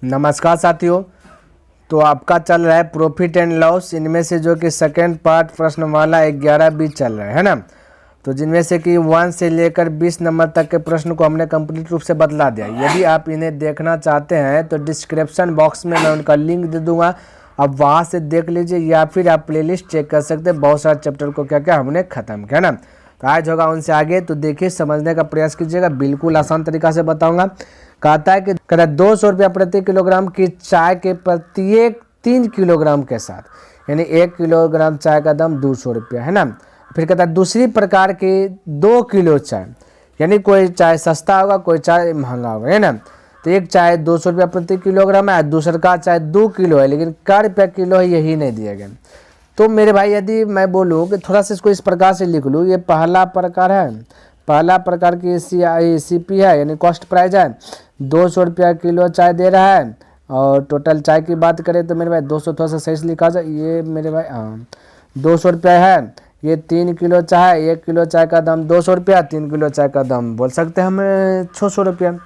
नमस्कार साथियों। तो आपका चल रहा है प्रॉफिट एंड लॉस। इनमें से जो कि सेकेंड पार्ट प्रश्न वाला 11-20 चल रहा है ना। तो जिनमें से कि 1 से लेकर 20 नंबर तक के प्रश्न को हमने कंप्लीट रूप से बदला दिया। यदि आप इन्हें देखना चाहते हैं तो डिस्क्रिप्शन बॉक्स में मैं उनका लिंक दे दूंगा, आप वहाँ से देख लीजिए, या फिर आप प्लेलिस्ट चेक कर सकते हैं। बहुत सारे चैप्टर को क्या क्या हमने खत्म किया ना। तो आज होगा उनसे आगे, तो देखिए समझने का प्रयास कीजिएगा, बिल्कुल आसान तरीका से बताऊंगा। कहता है कि 200 रुपया प्रति किलोग्राम की चाय के प्रत्येक 3 किलोग्राम के साथ, यानी 1 किलोग्राम चाय का दाम 200 रुपया है ना। फिर कहता है दूसरी प्रकार की 2 किलो चाय, यानी कोई चाय सस्ता होगा कोई चाय महंगा होगा, है ना। तो एक चाय 200 रुपया प्रति किलोग्राम है, दूसरा का चाय 2 किलो है, लेकिन क्या रुपया किलो है यही नहीं दिया गया। तो मेरे भाई यदि मैं बोलूँ कि थोड़ा सा इसको इस प्रकार से लिख लूँ, ये पहला प्रकार है, पहला प्रकार की CP है, यानी कॉस्ट प्राइस है, 200 रुपया किलो चाय दे रहा है। और टोटल चाय की बात करें तो मेरे भाई 200 थोड़ा सा सही से लिखा जाए, ये मेरे भाई 200 रुपया है। ये 3 किलो चाय, 1 किलो चाय का दाम 200 रुपया, 3 किलो चाय का दाम बोल सकते हैं हमें 600 रुपया,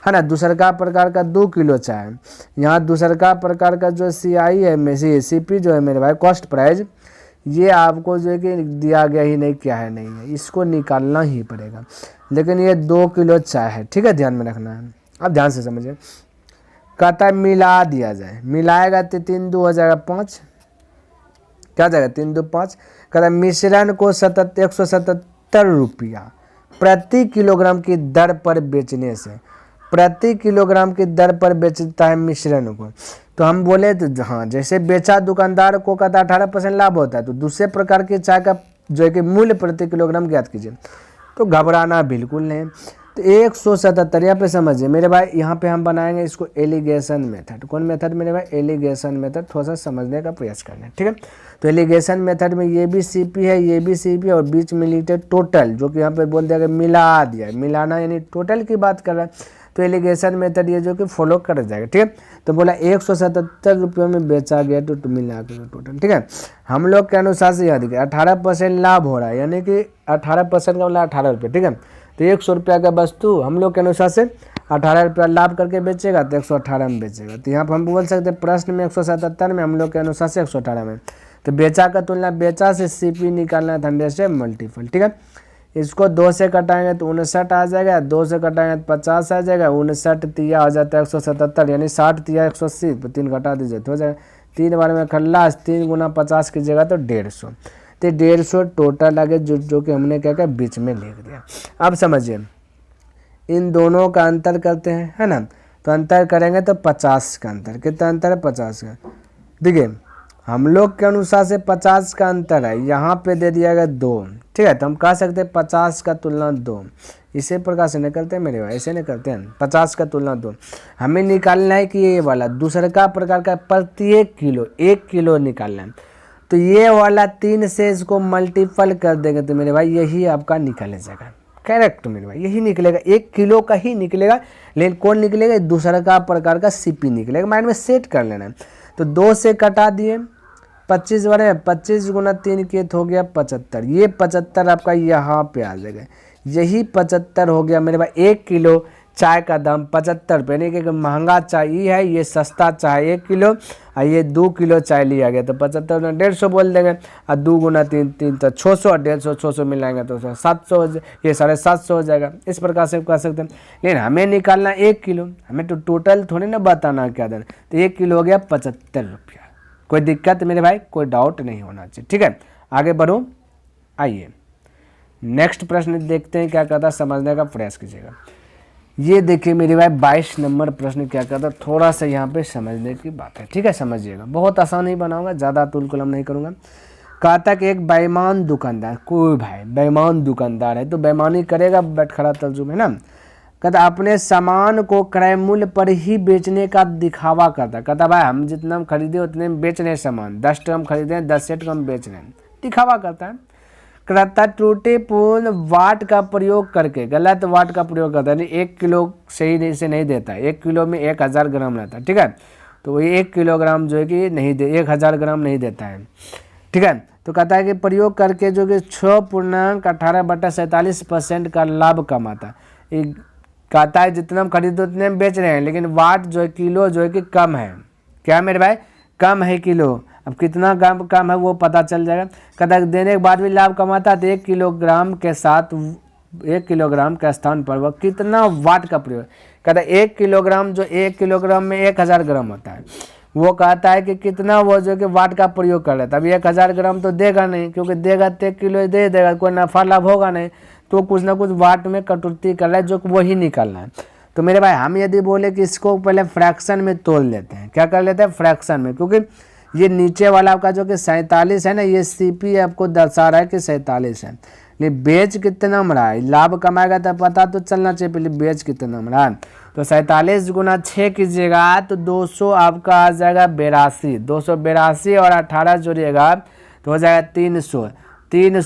है ना। दूसरा का प्रकार का 2 किलो चाय, यहाँ दूसरा का प्रकार का जो CI है CP जो है मेरे भाई कॉस्ट प्राइस, ये आपको जो है कि दिया गया ही नहीं, क्या है नहीं है, इसको निकालना ही पड़ेगा। लेकिन ये 2 किलो चाय है, ठीक है, ध्यान में रखना है। अब ध्यान से समझिए, कहता है मिला दिया जाए, मिलाएगा तो 3 2 हो जाएगा 5, क्या जाएगा 3 2 5। कहता है मिश्रण को 177 रुपया प्रति किलोग्राम की दर पर बेचने से, प्रति किलोग्राम की दर पर बेचता है मिश्रण को। तो हम बोले तो हाँ, जैसे बेचा दुकानदार को कहता 18% लाभ होता है, तो दूसरे प्रकार की चाय का जो है कि मूल्य प्रति किलोग्राम ज्ञात कीजिए। तो घबराना बिल्कुल नहीं। तो 177 यहाँ पे समझिए मेरे भाई, यहाँ पे हम बनाएंगे इसको एलिगेशन मेथड। कौन मेथड मेरे भाई? Alligation method. थोड़ा सा समझने का प्रयास करना है, ठीक है। तो एलिगेशन मेथड में ये भी CP है, ये भी CP है, और बीच में लिखते टोटल, जो कि यहाँ पे बोल दिया मिला दिया, मिलाना यानी टोटल की बात कर रहा है। तो एलिगेशन मेथड ये जो कि फॉलो कर जाएगा, ठीक है। तो बोला 177 रुपये में बेचा गया तो मिला के टोटल, ठीक है। हम लोग के अनुसार से याद है 18% लाभ हो रहा है, यानी कि 18% का मतलब 18 रुपये, ठीक है। तो 100 रुपया का वस्तु हम लोग के अनुसार से 18 रुपया लाभ करके बेचेगा तो 118 में बेचेगा। तो यहाँ पर हम बोल सकते हैं प्रश्न में 177 में, हम लोग के अनुसार से 118 में। तो बेचा का तुलना बेचा से CP निकालना है 100 से मल्टीपल, ठीक है। इसको 2 से कटाएंगे तो 59 आ जाएगा, 2 से कटाएंगे तो 50 आ जाएगा, 59 तिया हो जाता है 177, यानी 60 तिया 180, 3 घटा दीजिए तो हो जाएगा 3 बार में खल्लास, 3 गुना 50 की जगह तो 150। तो 150 टोटल आगे जो कि हमने क्या क्या बीच में लिख दिया। अब समझिए इन दोनों का अंतर करते हैं, है ना। तो अंतर करेंगे तो 50 का अंतर, कितना अंतर है 50 का। देखिए हम लोग के अनुसार से 50 का अंतर है, यहाँ पे दे दिया गया 2, ठीक है। तो हम कह सकते हैं 50 का तुलना 2, इसे प्रकार से निकलते हैं मेरे भाई, ऐसे नहीं करते हैं। 50 का तुलना 2 हमें निकालना है कि ये वाला दूसरा का प्रकार का प्रत्येक किलो 1 किलो निकालना है। तो ये वाला 3 से इसको मल्टीपल कर देंगे तो मेरे भाई यही आपका निकल जाएगा, करेक्ट मेरे भाई, यही निकलेगा, 1 किलो का ही निकलेगा। लेकिन कौन निकलेगा? दूसरा का प्रकार का CP निकलेगा, माइंड में सेट कर लेना है। तो 2 से कटा दिए, 25 बारे 25 गुना 3 किए तो हो गया 75। ये 75 आपका यहाँ पे आ जाएगा, यही 75 हो गया मेरे भाई। 1 किलो चाय का दाम 75 रुपये, यानी कि महंगा चाय ये है, ये सस्ता चाय 1 किलो, और ये 2 किलो चाय लिया गया तो 75 में 150 बोल देंगे, और 2 गुना 3 3 तो 600, 150 600 मिलाएंगे तो 700, ये 750 हो जाएगा। इस प्रकार से कह सकते हैं। लेकिन हमें निकालना 1 किलो, हमें तो टोटल थोड़ी ना बताना क्या देना। तो 1 किलो हो गया 75 रुपया। कोई दिक्कत मेरे भाई, कोई डाउट नहीं होना चाहिए, ठीक है। आगे बढ़ो, आइए नेक्स्ट प्रश्न देखते हैं क्या कहता है, समझने का प्रयास कीजिएगा। ये देखिए मेरे भाई 22 नंबर प्रश्न क्या कहता है, थोड़ा सा यहाँ पे समझने की बात है, ठीक है, समझिएगा। बहुत आसान ही बनाऊंगा, ज़्यादा तुलकुलम नहीं करूँगा। कहता कि एक बेईमान दुकानदार, कोई भाई बेईमान दुकानदार है तो बेईमानी करेगा, बैठ खड़ा तर्जुम है ना। कहता अपने सामान को क्रय मूल्य पर ही बेचने का दिखावा करता। कहता भाई हम जितना हम खरीदे उतने में बेच रहे हैं सामान, 10 टन हम खरीदे हैं 10 सेट का हम बेच रहे हैं, दिखावा करता है। कहता त्रुटिपूर्ण वाट का प्रयोग करके, गलत वाट का प्रयोग करता है, 1 किलो सही से नहीं देता है, 1 किलो में 1000 ग्राम रहता है, ठीक है। तो वही 1 किलोग्राम जो है कि नहीं दे, 1000 ग्राम नहीं देता है, ठीक है। तो कहता है कि प्रयोग करके जो कि 6.18/47% का लाभ कमाता है। कहता है जितना हम खरीदते उतने में बेच रहे हैं, लेकिन वाट जो है किलो जो है कि कम है। क्या मेरे भाई, कम है किलो। अब कितना कम है वो पता चल जाएगा। कहता है देने के बाद भी लाभ कमाता है तो 1 किलोग्राम के साथ 1 किलोग्राम के स्थान पर वह कितना वाट का प्रयोग। कहता है 1 किलोग्राम जो 1 किलोग्राम में 1000 ग्राम होता है, वो कहता है कि कितना वो जो कि वाट का प्रयोग कर लेता है। अब 1000 ग्राम तो देगा नहीं, क्योंकि देगा तो 1 किलो दे देगा, कोई नफा लाभ होगा नहीं, तो कुछ ना कुछ वाट में कटौती कर रहा है जो कि वही निकालना है। तो मेरे भाई हम यदि बोले कि इसको पहले फ्रैक्शन में तोल लेते हैं, क्या कर लेते हैं, फ्रैक्शन में, क्योंकि ये नीचे वाला आपका जो कि 47 है ना, ये CP आपको दर्शा रहा है कि 47 है, लेकिन बेच कितना में रहा है, लाभ कमाएगा तो पता तो चलना चाहिए पहले बेच कितना में रहा है। तो 47 गुना 6 कीजिएगा तो 200 आपका आ जाएगा 82, 282 और 18 जोड़िएगा तो हो जाएगा 300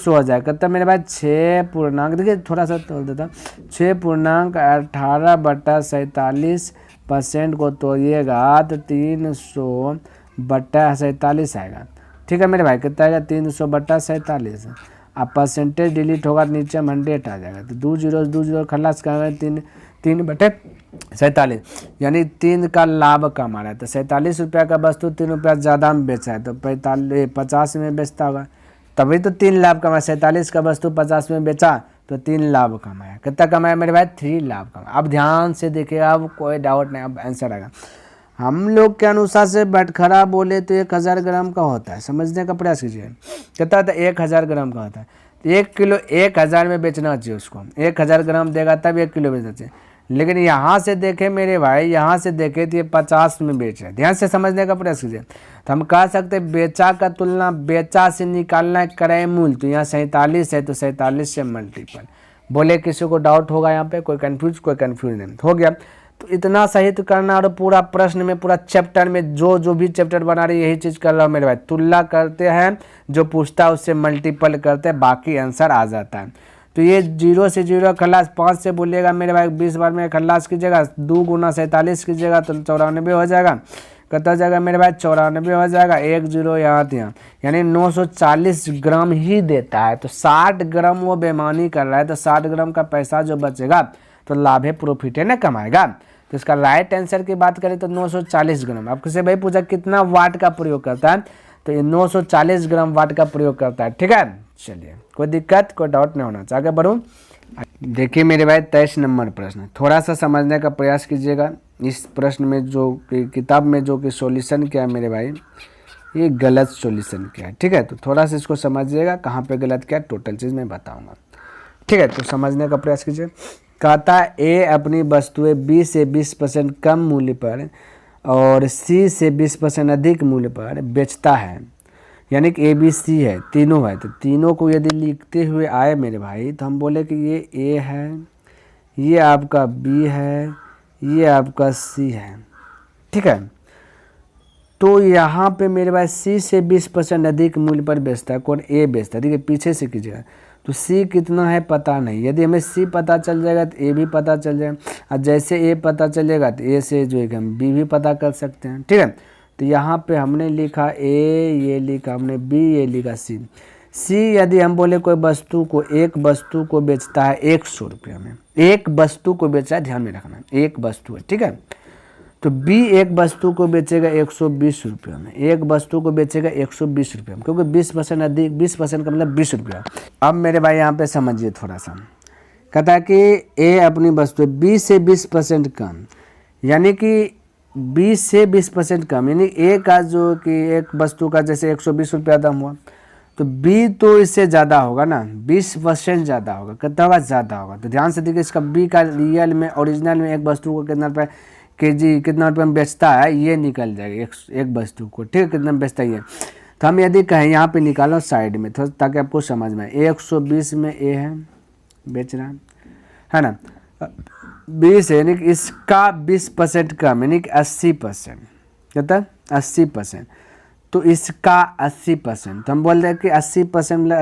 हो जाएगा। कितना मेरे भाई 6 पूर्णांक, देखिए थोड़ा सा तोड़ देता, 6.18/47% को तोड़िएगा तो 300/47 आएगा। ठीक है मेरे भाई, कितना आएगा 300/47। अब परसेंटेज डिलीट होगा नीचे 100 आ जाएगा, तो 2 जीरो खलास का 3/47, यानी 3 का लाभ कमा रहा है। तो 47 रुपया का वस्तु 3 रुपया ज़्यादा में बेचा है तो 50 में बेचता होगा, तभी तो 3 लाभ कमाया। 47 का वस्तु 50 में बेचा तो 3 लाभ कमाया। कितना कमाया मेरे भाई, 3 लाभ कमाया। अब ध्यान से देखिएगा, अब कोई डाउट नहीं, अब आंसर आएगा। हम लोग के अनुसार से बटखरा बोले तो 1000 ग्राम का होता है, समझने का प्रयास कीजिए। कितना होता है, 1000 ग्राम का होता है। 1 किलो 1000 में बेचना चाहिए उसको, 1000 ग्राम देगा तब 1 किलो बेचना चाहिए। लेकिन यहाँ से देखें मेरे भाई, यहाँ से देखें तो ये 50 में बेच रहे हैं। ध्यान से समझने का प्रयास कीजिए। तो हम कह सकते हैं बेचा का तुलना बेचा से निकालना है क्रय मूल्य, तो यहाँ 47 है तो 47 से मल्टीपल। बोले किसी को डाउट होगा यहाँ पे, कोई कंफ्यूज नहीं हो गया। तो इतना सहित करना, और पूरा प्रश्न में पूरा चैप्टर में जो भी चैप्टर बना रही है यही चीज़ कर रहा हूँ मेरे भाई। तुलना करते हैं, जो पूछता है उससे मल्टीपल करते हैं, बाकी आंसर आ जाता है। तो ये 0 से 0 खल्लास 5 से बोलिएगा मेरे भाई 20 बार में खल्लास कीजिएगा, 2 गुना 47 कीजिएगा तो 94 हो जाएगा। कितना हो जाएगा मेरे भाई, 94 हो जाएगा। 1 0 यहाँ यहाँ, यानी 940 ग्राम ही देता है। तो 60 ग्राम वो बेईमानी कर रहा है, तो 60 ग्राम का पैसा जो बचेगा तो लाभ है, प्रॉफिट है ना, कमाएगा। तो इसका राइट आंसर की बात करें तो 940 ग्राम। अब किसी भाई पूछा कितना वाट का प्रयोग करता है, तो ये 940 ग्राम वाट का प्रयोग करता है। ठीक है, चलिए कोई दिक्कत कोई डाउट नहीं होना चाहिए। आगे बढ़ूँ। देखिए मेरे भाई 23 नंबर प्रश्न, थोड़ा सा समझने का प्रयास कीजिएगा। इस प्रश्न में जो कि किताब में जो कि सॉल्यूशन क्या है मेरे भाई, ये गलत सॉल्यूशन क्या है। ठीक है, तो थोड़ा सा इसको समझिएगा, कहाँ पे गलत क्या है टोटल चीज़ मैं बताऊँगा। ठीक है, तो समझने का प्रयास कीजिए। कहता है ए अपनी वस्तुएं B से 20% कम मूल्य पर और C से 20% अधिक मूल्य पर बेचता है, यानी कि ABC है, तीनों है। तो तीनों को यदि लिखते हुए आए मेरे भाई, तो हम बोले कि ये A है, ये आपका B है, ये आपका C है। ठीक है, तो यहाँ पे मेरे भाई C से 20% अधिक मूल्य पर बेचता है, कौन, A बेचता है। ठीक है, पीछे से कीजिएगा। तो C कितना है पता नहीं, यदि हमें C पता चल जाएगा तो A भी पता चल जाएगा, और जैसे A पता चलेगा तो A से जो है कि हम B भी पता कर सकते हैं। ठीक है, तो यहाँ पे हमने लिखा A, ये लिखा हमने B, ये लिखा C। यदि हम बोले कोई वस्तु को, एक वस्तु को बेचता है 100 रुपये में, एक वस्तु को बेचा है, ध्यान में रखना एक वस्तु है। ठीक है, तो B एक वस्तु को बेचेगा 120 रुपये में, एक वस्तु को बेचेगा 120 रुपये में, क्योंकि 20% अधिक, 20% का मतलब 20 रुपया। अब मेरे भाई यहाँ पे समझिए थोड़ा सा। कहता है कि A अपनी वस्तु B से 20% कम, यानी कि 20 से 20% कम, यानी A का जो कि एक वस्तु का जैसे 120 रुपया दाम हुआ, तो B तो इससे ज़्यादा होगा ना, 20% ज़्यादा होगा। कितना होगा, ज़्यादा होगा। तो ध्यान से देखिए, इसका B का रियल में, ओरिजिनल में एक वस्तु को कितना रुपये केजी, कितना रुपये में बेचता है, ये निकल जाएगा एक वस्तु को। ठीक है, कितना में बेचता है ये। तो हम यदि कहें यहाँ पे निकालो साइड में थोड़ा, ताकि आपको समझ में आए। 120 में A है बेच रहा है ना, 20 है, यानी कि इसका 20% कम, यानी कि 80%। कितना, 80%। तो इसका 80%, तो हम बोल रहे हैं कि 80% मतलब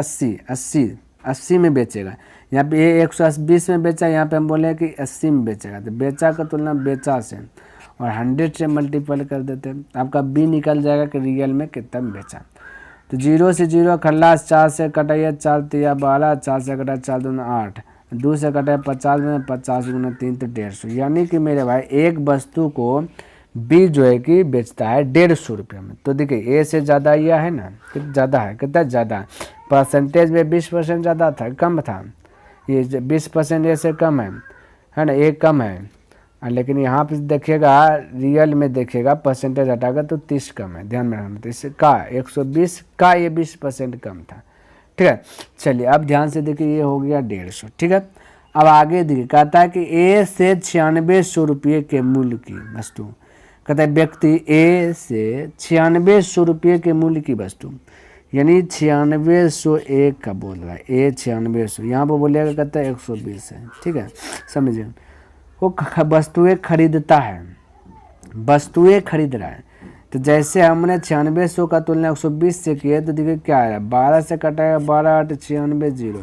80 में बेचेगा। यहाँ पे ये 120 में बेचा, यहाँ पे हम बोले हैं कि 80 में बेचेगा। तो बेचा का तुलना बेचा से और 100 से मल्टीपल कर देते हैं, आपका B निकल जाएगा कि रियल में कितना में बेचा। तो 0 से 0 खल्लास, 4 से कटाइए 4 तिया 12, 4 से कटा 4 दूना 8, 2 से कटा है 50 में, 50 गुना 3 तो 150, यानी कि मेरे भाई एक वस्तु को बी जो है कि बेचता है 150 रुपये में। तो देखिए ए से ज़्यादा यह है ना, कितना ज़्यादा है, कितना ज़्यादा, परसेंटेज में 20% ज़्यादा था, कम था, ये 20% ए से कम है ना, ए कम है। लेकिन यहाँ पे देखिएगा रियल में देखिएगा परसेंटेज हटाकर तो 30 कम है, ध्यान में रखना। तो इससे का 120 का ये 20% कम था, ठीक है। चलिए अब ध्यान से देखिए, ये हो गया 150, ठीक है। अब आगे देखिए, कहता है कि ए से 9600 रुपये के मूल्य की वस्तु, कहता है व्यक्ति ए से 9600 रुपये के मूल्य की वस्तु, यानी 9601 का बोल रहा है, ए 9600, यहाँ पर बोलिएगा कहता है 120 है, ठीक है, समझिए। वो वस्तुएं खरीदता है, वस्तुएं खरीद रहा है। तो जैसे हमने 9600 का तुलना 120 से किए तो देखिए क्या है, 12 से कटाएगा 12 8 96 0,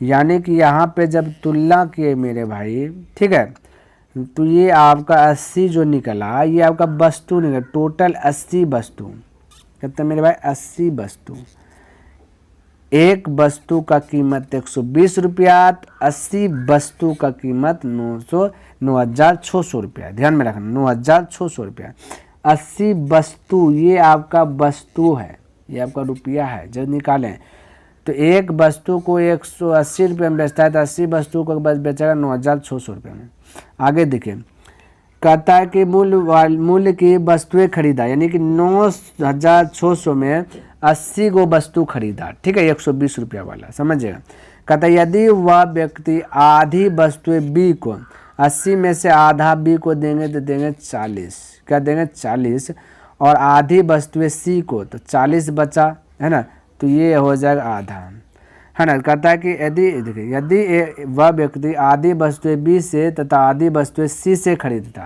यानी कि यहाँ पे जब तुलना किए मेरे भाई, ठीक है, तो ये आपका 80 जो निकला, ये आपका वस्तु निकला, टोटल 80 वस्तु, कहते हैं मेरे भाई 80 वस्तु। एक वस्तु का कीमत 120 रुपया, 80 वस्तु का कीमत 9,600 रुपया, ध्यान में रखना 9,600 रुपया। 80 वस्तु ये आपका वस्तु है, ये आपका रुपया है जब निकालें। तो एक वस्तु को 180 रुपये में बेचता है, तो 80 वस्तु को बस बेचेगा 9,600 रुपये में। आगे देखिए, कहता है कि मूल्य की वस्तुएं खरीदा, यानी कि 9,600 में 80 गो वस्तु खरीदा, ठीक है, 120 रुपया वाला, समझिएगा। कहता है यदि वह व्यक्ति आधी वस्तुएं बी को 80 में से आधा बी को देंगे तो देंगे 40, क्या देंगे 40, और आधी वस्तुएं सी को, तो 40 बचा है ना, तो ये हो जाएगा आधा, है ना। कहता है कि यदि वह व्यक्ति आधी वस्तुएं बी से तथा आधी वस्तुएं सी से खरीदता,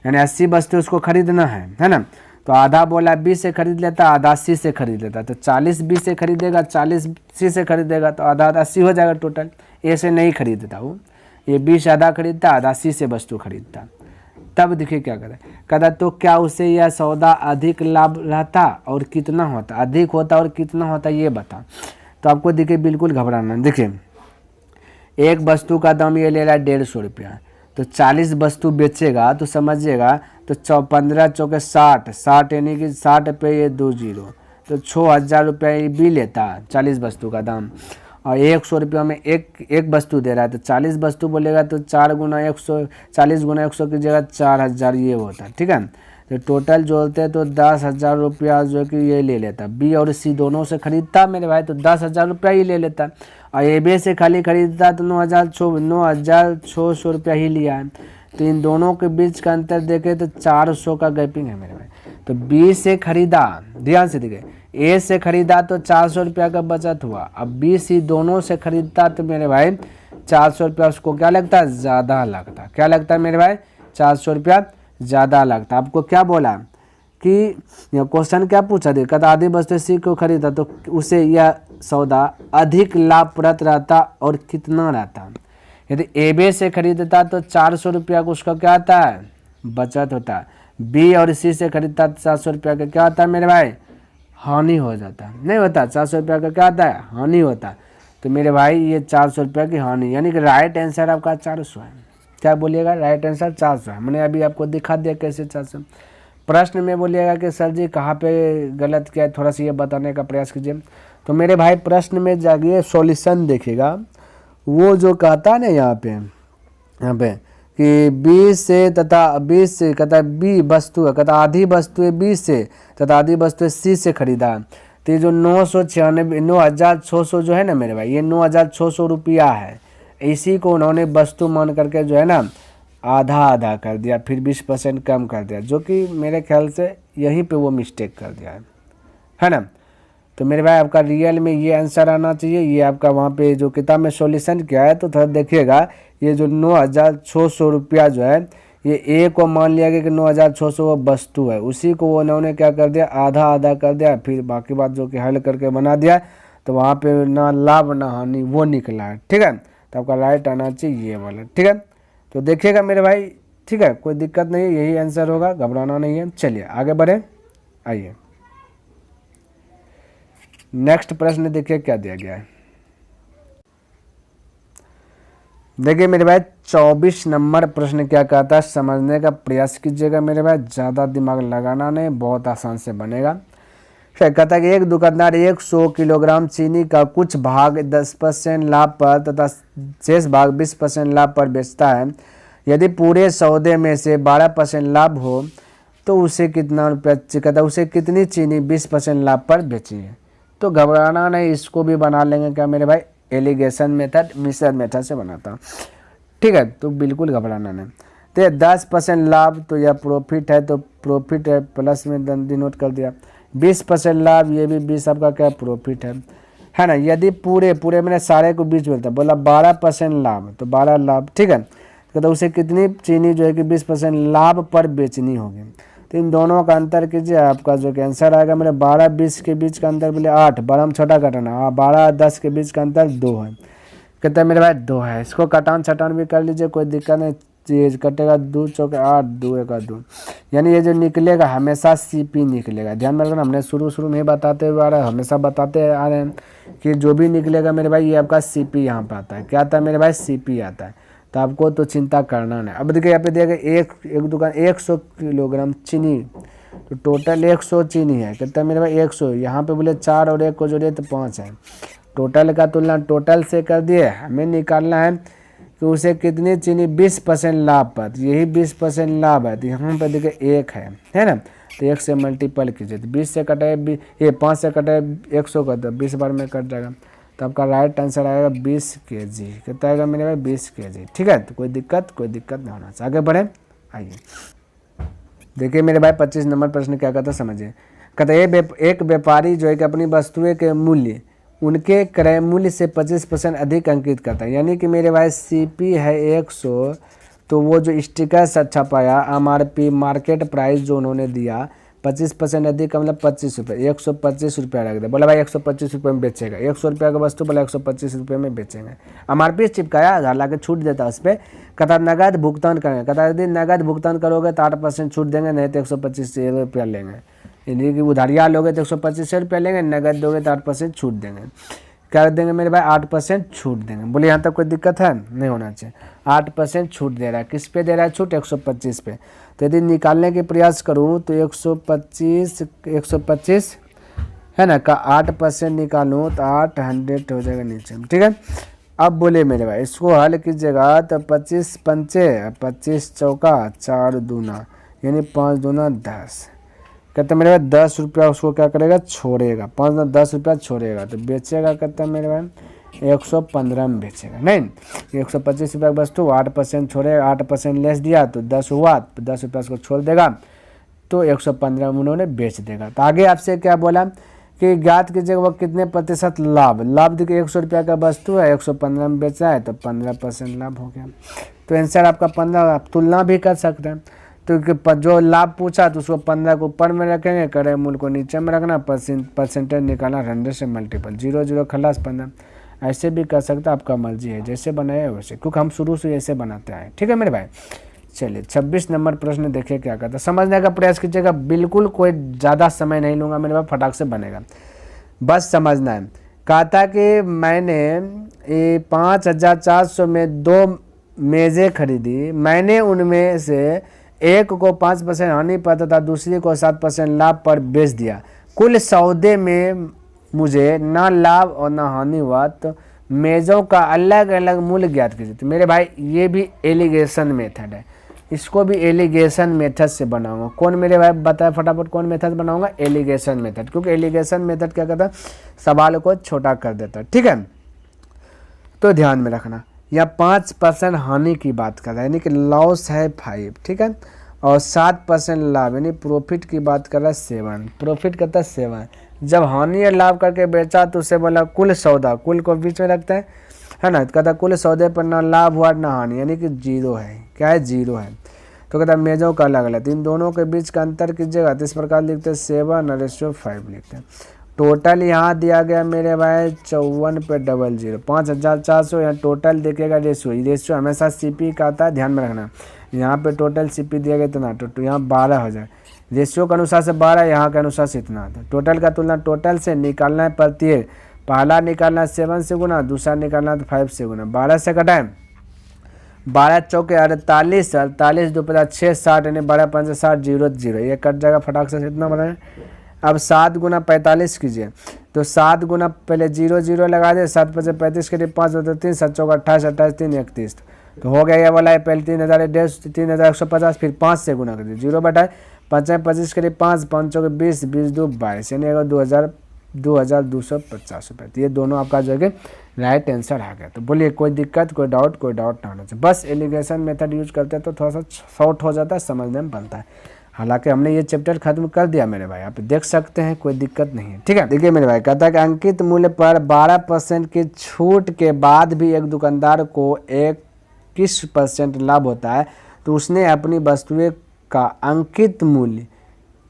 यानी 80 वस्तु उसको खरीदना है ना, तो आधा बोला बी से खरीद लेता, आधा सी से खरीद लेता, तो 40 बी से खरीदेगा, 40 सी से खरीदेगा, तो आधा 80 हो जाएगा टोटल। ए से नहीं खरीदता वो, ये बी से आधा खरीदता, आधा सी से वस्तु खरीदता। तब देखिए क्या करे, कहता तो क्या उसे यह सौदा अधिक लाभ रहता और कितना होता, अधिक होता और कितना होता ये बता। तो आपको देखिए बिल्कुल घबराना, देखिए एक वस्तु का दाम ये ले रहा है 150 रुपया, तो 40 वस्तु बेचेगा तो समझिएगा, तो 15 चौके 60, 60 यानी कि 60 पे ये 2 जीरो, तो 6,000 रुपया ये भी लेता 40 वस्तु का दाम, और 100 रुपया में एक वस्तु दे रहा है, तो 40 वस्तु बोलेगा तो 4 गुना 100, 40 गुना 100 की जगह 4,000 ये होता, ठीक है। तो टोटल जोड़ते हैं तो 10,000 रुपया जो कि ये ले लेता, बी और सी दोनों से खरीदता मेरे भाई, तो 10,000 रुपया ही ले लेता, और ए बी से खाली खरीदता तो 9,600 रुपया ही लिया है। तो इन दोनों के बीच का अंतर देखे तो 400 का गैपिंग है मेरे भाई। तो बी से खरीदा, ध्यान से देखिए, ए से खरीदा तो 400 रुपया का बचत हुआ, अब बी सी दोनों से खरीदता तो मेरे भाई 400 रुपया उसको क्या लगता है, ज़्यादा लगता, क्या लगता है मेरे भाई, 400 रुपया ज़्यादा लगता। आपको क्या बोला कि क्वेश्चन क्या पूछा दे, कहता आधी वस्तु सी को खरीदा तो उसे यह सौदा अधिक लाभप्रद रहता और कितना रहता। यदि ए बी से खरीदता तो 400 रुपया को उसका क्या आता है, बचत होता, बी और सी से खरीदता तो 700 रुपया का क्या होता है मेरे भाई, हानि हो जाता, नहीं होता, 400 रुपया का क्या आता है, हानि होता। तो मेरे भाई ये 400 रुपया की हानि, यानी कि राइट आंसर आपका 400 है। क्या बोलिएगा, राइट आंसर 400 है। मैंने अभी आपको दिखा दिया कैसे 400। प्रश्न में बोलिएगा कि सर जी कहाँ पे गलत किया है, थोड़ा सा ये बताने का प्रयास कीजिए। तो मेरे भाई प्रश्न में जाइए, सॉल्यूशन देखिएगा, वो जो कहता है ना यहाँ पे कि बी से तथा बी से, कहता बी वस्तु है, कहता आधी वस्तु बी से तथा आधी वस्तु सी से खरीदा। तो ये जो 9,600 जो है ना मेरे भाई, ये 9,600 रुपया है, इसी को उन्होंने वस्तु मान करके जो है ना आधा आधा कर दिया, फिर 20% कम कर दिया, जो कि मेरे ख्याल से यहीं पे वो मिस्टेक कर दिया है ना। तो मेरे भाई आपका रियल में ये आंसर आना चाहिए, ये आपका वहाँ पे जो किताब में सॉल्यूशन किया है, तो थोड़ा देखिएगा, ये जो 9,600 रुपया जो है, ये ए को मान लिया गया कि 9,600 वो वस्तु है, उसी को उन्होंने क्या कर दिया, आधा आधा कर दिया, फिर बाकी बात जो कि हल करके बना दिया, तो वहाँ पे ना लाभ ना हानि वो निकला है, ठीक है। तो आपका राइट आना चाहिए ये वाला, ठीक है। तो देखिएगा मेरे भाई, ठीक है, कोई दिक्कत नहीं है, यही आंसर होगा, घबराना नहीं है। चलिए आगे बढ़े, आइए नेक्स्ट प्रश्न देखिए क्या दिया गया है। देखिए मेरे भाई 24 नंबर प्रश्न क्या कहता है, समझने का प्रयास कीजिएगा मेरे भाई, ज़्यादा दिमाग लगाना नहीं, बहुत आसान से बनेगा। फिर कहता है कि एक दुकानदार 100 किलोग्राम चीनी का कुछ भाग 10% लाभ पर तथा शेष भाग 20% लाभ पर बेचता है। यदि पूरे सौदे में से 12% लाभ हो तो उसे कितना रुपया, कहता है उसे कितनी चीनी 20% लाभ पर बेची है। तो घबराना नहीं, इसको भी बना लेंगे क्या मेरे भाई, एलिगेशन मेथड, मिश्रण मेथड से बनाता हूँ, ठीक है। तो बिल्कुल घबराना नहीं। तो ये 10% लाभ तो यह प्रॉफिट है, तो प्रॉफिट है प्लस में डिनोट कर दिया। 20% लाभ, ये भी 20 आपका क्या प्रॉफिट है ना। यदि पूरे मैंने सारे को बीच बोलता बोला 12% लाभ, तो 12 लाभ, ठीक है। तो उसे कितनी चीनी जो है कि 20% लाभ पर बेचनी होगी। तो इन दोनों का अंतर कीजिए, आपका जो कि आंसर आएगा मेरे 12-20 के बीच का अंतर बोले 8, 12 में छोटा घटाना, 12-10 के बीच का अंतर 2 है। कहते हैं मेरे भाई 2 है, इसको कटान छटान भी कर लीजिए, कोई दिक्कत नहीं, चीज कटेगा 2 चौके 8, 2 का 2, यानी ये जो निकलेगा हमेशा CP निकलेगा। ध्यान में रखना, हमने शुरू में बताते हुए आ रहा है, हमेशा बताते आ रहे हैं कि जो भी निकलेगा मेरे भाई ये आपका CP यहाँ पर आता है। क्या आता है मेरे भाई, CP आता है। तो आपको तो चिंता करना नहीं। अब देखिए यहाँ पे दिया गया एक दुकान 100 किलोग्राम चीनी, तो टोटल 100 चीनी है। कहता है मेरे भाई 100, यहाँ पे बोले 4 और 1 को जोड़िए तो 5 है। टोटल का तुलना टोटल से कर दिए, हमें निकालना है कि उसे कितनी चीनी 20% लाभ पर, यही 20% लाभ है। तो यहाँ पर देखिए 1 है ना, तो 1 से मल्टीपल कीजिए, तो 20 से कटे, ये 5 से कटे 100 का, तो 20 बार में कट जाएगा। तो आपका राइट आंसर आएगा 20 kg। कितना आएगा मेरे भाई, 20 kg, ठीक है। तो कोई दिक्कत नहीं होना चाहिए। आगे बढ़े, आइए देखिए मेरे भाई 25 नंबर प्रश्न क्या कहता है, समझिए। कहता है एक व्यापारी जो है कि अपनी वस्तुएं के मूल्य उनके क्रय मूल्य से 25% अधिक अंकित करता है। यानी कि मेरे भाई CP है 100, तो वो जो स्टिकर छपाया MRP मार्केट प्राइस जो उन्होंने दिया 25% अधिक का मतलब 25 रुपये, 125 रुपया रख दे। बोला भाई 125 रुपये में बेचेगा, 100 रुपया का वस्तु बोला 125 रुपये में बेचेंगे। MRP चिपकाया, घर ला के छूट देता उस पर। कहता नगद भुगतान करेंगे, कहता यदि नगद भुगतान करोगे तो 8% छूट देंगे, नहीं तो 125 रुपया लेंगे। यानी कि उधारिया लोगे तो 125 रुपया लेंगे, नगद दोगे तो 8% छूट देंगे। क्या देंगे मेरे भाई, 8% छूट देंगे। बोले यहाँ तक कोई दिक्कत है, नहीं होना चाहिए। 8% छूट दे रहा है, किस पे दे रहा है छूट, 125 पे। तो यदि निकालने के प्रयास करूँ तो 125 है ना का 8% निकालूँ तो 800 हो जाएगा नीचे, ठीक है। अब बोले मेरे भाई इसको हल कीजिएगा तो 25 पंचे 25 चौका 4 दूना, यानी 5 दूना 10। कहते मेरे भाई 10 रुपया उसको क्या करेगा, छोड़ेगा, 5 दूना 10 रुपया छोड़ेगा, तो बेचेगा कहते हैं मेरे भाई 115 में बेचेगा। नहीं, 125 रुपये की वस्तु 8% छोड़ेगा, 8% लेस दिया तो 10 हुआ, तो 10 रुपया उसको छोड़ देगा, तो 115 में उन्होंने बेच देगा। तो आगे आपसे क्या बोला कि ज्ञात कीजिएगा वो कितने प्रतिशत लाभ देखिए 100 रुपया का वस्तु है, 115 में बेचा है, तो 15% लाभ हो गया। तो आंसर आपका 15, आप तुलना भी कर सकते हैं। तो जो लाभ पूछा तो उसको 15 को ऊपर में रखेंगे, क्रय मूल्य को नीचे में रखना, परसेंटेज निकालना 100 से मल्टीपल, 0 खलास 15। ऐसे भी कर सकते, आपका मर्जी है, जैसे बनाए वैसे, क्योंकि हम शुरू से ऐसे बनाते आए, ठीक है मेरे भाई। चलिए 26 नंबर प्रश्न देखिए क्या कहता है, समझने का प्रयास कीजिएगा, बिल्कुल कोई ज़्यादा समय नहीं लूँगा मेरे भाई, फटाक से बनेगा, बस समझना है। कहता कि मैंने 5400 में 2 मेज़ें खरीदी, मैंने उनमें से एक को 5% हानि पर तथा दूसरी को 7% लाभ पर बेच दिया। कुल सौदे में मुझे ना लाभ और ना हानि हुआ, तो मेज़ों का अलग अलग मूल्य ज्ञात कीजिए। तो मेरे भाई ये भी एलिगेशन मेथड है, इसको भी एलिगेशन मेथड से बनाऊंगा। कौन मेरे भाई बताए फटाफट, कौन मेथड बनाऊंगा, एलिगेशन मेथड, क्योंकि एलिगेशन मेथड क्या करता है, सवाल को छोटा कर देता है, ठीक है। तो ध्यान में रखना, या 5% हानि की बात कर रहा है, यानी कि लॉस है 5, ठीक है, और 7% लाभ यानी प्रॉफिट की बात कर रहा है 7, प्रॉफिट करता है 7। जब हानि या लाभ करके बेचा तो उसे बोला कुल सौदा, कुल को बीच में रखता है ना, कहता कुल सौदे पर ना लाभ हुआ ना हानि, यानी कि 0 है, क्या है 0 है। तो कहता मेजों का अलग अलग, इन दोनों के बीच का अंतर कीजिएगा, तो इस प्रकार लिखते हैं 7/5 लिखते हैं। टोटल यहाँ दिया गया मेरे भाई 54/00, 5400, यहाँ टोटल देखिएगा रेशियो हमेशा CP का आता है, ध्यान में रखना। यहाँ पे टोटल CP दिया गया इतना, तो यहाँ 12 हो जाए, रेशियो के अनुसार से 12, यहाँ के अनुसार से इतना। तो टोटल का तुलना टोटल से निकालना है प्रत्येक, पहला निकालना 7 से गुना, दूसरा निकालना तो 5 से गुना, 12 से घटाएं 12 चौके 48, 48 दो 50 6 60 यानी 12 5 60 0 0, ये कट जाएगा फटाक से, इतना बना है। अब 7 गुना 45 कीजिए, तो 7 गुना पहले 0 0 लगा दे, 7 5 35 के लिए 5 2 3 7 चौका 28 28 3 31, तो हो गया ये वाला है। पहले 3150 3150, फिर 5 से गुना कर दिए, 0 बटाए 5 25 के लिए 5 5 चौके 20 20 2 22 यानी 2250 रुपये। तो ये दोनों आपका जो है राइट आंसर आ गया। तो बोलिए कोई दिक्कत, कोई डाउट ना होना चाहिए। बस एलिगेशन मेथड यूज करते हैं तो थोड़ा सा शॉर्ट हो जाता है, समझने में बनता है। हालांकि हमने ये चैप्टर खत्म कर दिया मेरे भाई, आप देख सकते हैं, कोई दिक्कत नहीं है। ठीक है, देखिए मेरे भाई, कहता है कि अंकित मूल्य पर 12% की छूट के बाद भी एक दुकानदार को 21% लाभ होता है, तो उसने अपनी वस्तुएं का अंकित मूल्य